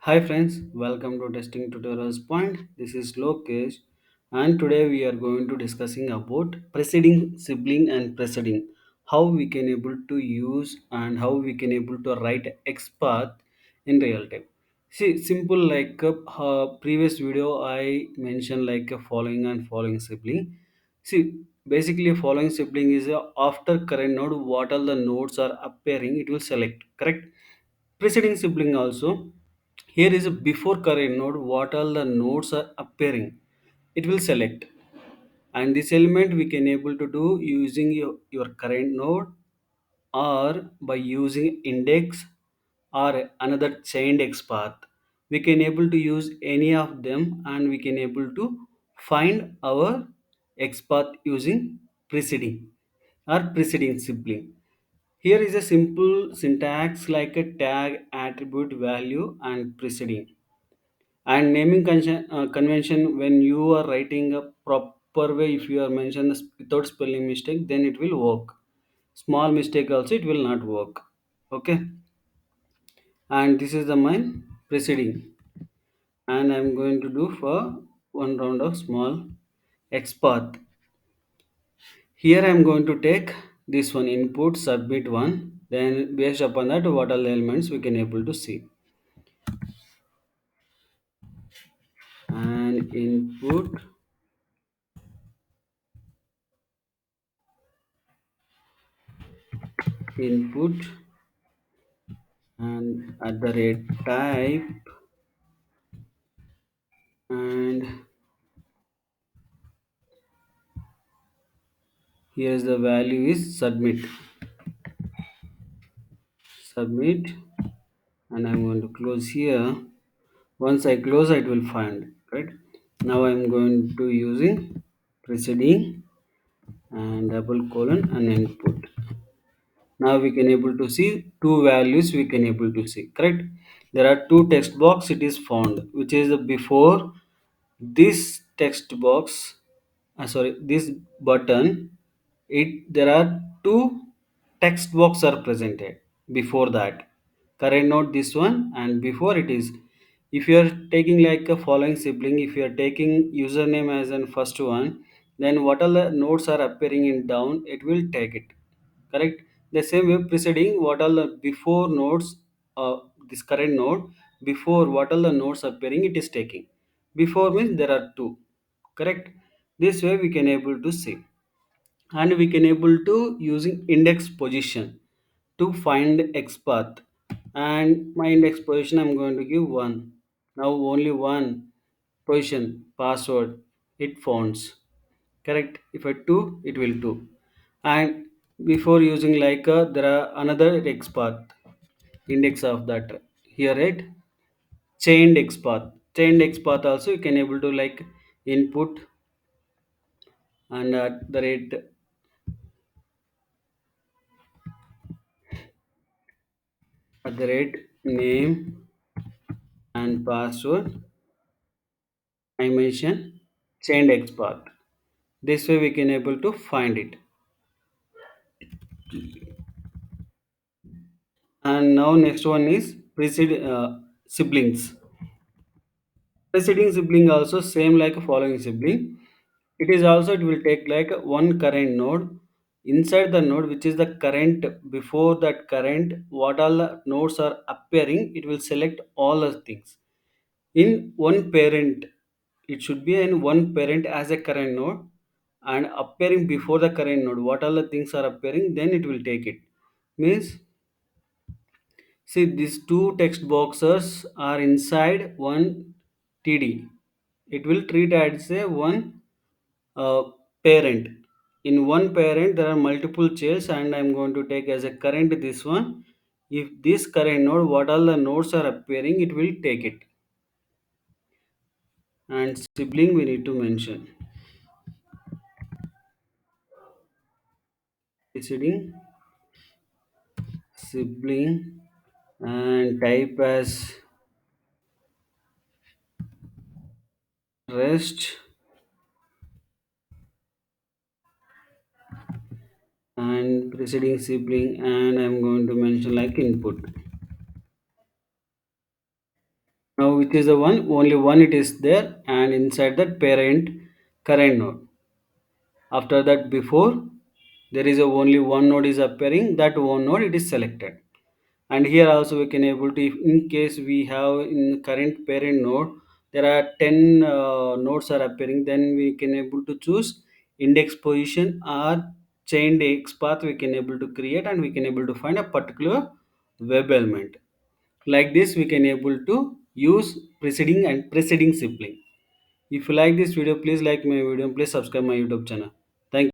Hi friends, welcome to Testing Tutorials Point. This is Lokesh, and today we are going to discussing about preceding sibling and preceding, how we can able to use and how we can able to write XPath in real time. See, simple like previous video I mentioned like a following and following sibling. See, basically following sibling is after current node, what all the nodes are appearing, it will select. Correct. Preceding sibling also here is a before current node, what all the nodes are appearing. It will select. And this element we can able to do using your current node or by using index or another chained X path. We can able to use any of them and we can able to find our X path using preceding or preceding sibling. Here is a simple syntax like a tag, attribute, value, and preceding. And naming convention, when you are writing a proper way, if you are mentioned this without spelling mistake, then it will work. Small mistake also, it will not work. Okay. And this is the my preceding. And I'm going to do for one round of small XPath. Here I'm going to take this one input, submit one. Then based upon that, what are the elements we can able to see. And input and at the rate type, and here's the value is submit, and I'm going to close here. Once I close it will find, right? Now I'm going to using preceding and double colon and input. Now we can able to see two values we can able to see, correct? There are two text box it is found, which is the before this text box, sorry, this button, it there are two text box are presented before that current node this one, and before it is, if you are taking like a following sibling, if you are taking username as an first one, then what all the nodes are appearing in down, it will take it, correct? The same way preceding, what all the before nodes, this current node, before what all the nodes appearing, it is taking. Before means there are two, correct? This way we can able to see. And we can able to using index position to find XPath. And my index position I'm going to give one. Now only one position password it founds, correct? If I two, it will two. And before using like there are another XPath index of that here, right? Chained XPath also you can able to like input and at the rate name and password I mention chained XPath. This way we can able to find it. And now next one is siblings. Preceding sibling also same like a following sibling. It is also, it will take like one current node. Inside the node which is the current, before that current, what all the nodes are appearing, it will select all the things. In one parent, it should be in one parent as a current node, and appearing before the current node, what all the things are appearing, then it will take it. Means, see, these two text boxes are inside one TD. It will treat as a one uh, parent. In one parent, there are multiple childs, and I'm going to take as a current this one. If this current node, what all the nodes are appearing, it will take it. And sibling we need to mention. Preceding sibling and type as rest, and preceding sibling, and I'm going to mention like input. Now which is the one, only one it is there, and inside that parent current node. After that, before there is a only one node is appearing, that one node it is selected. And here also we can able to, if in case we have in current parent node there are 10 nodes are appearing, then we can able to choose index position or chained x path we can able to create, and we can able to find a particular web element. Like this we can able to use preceding and preceding sibling. If you like this video, please like my video and please subscribe my YouTube channel.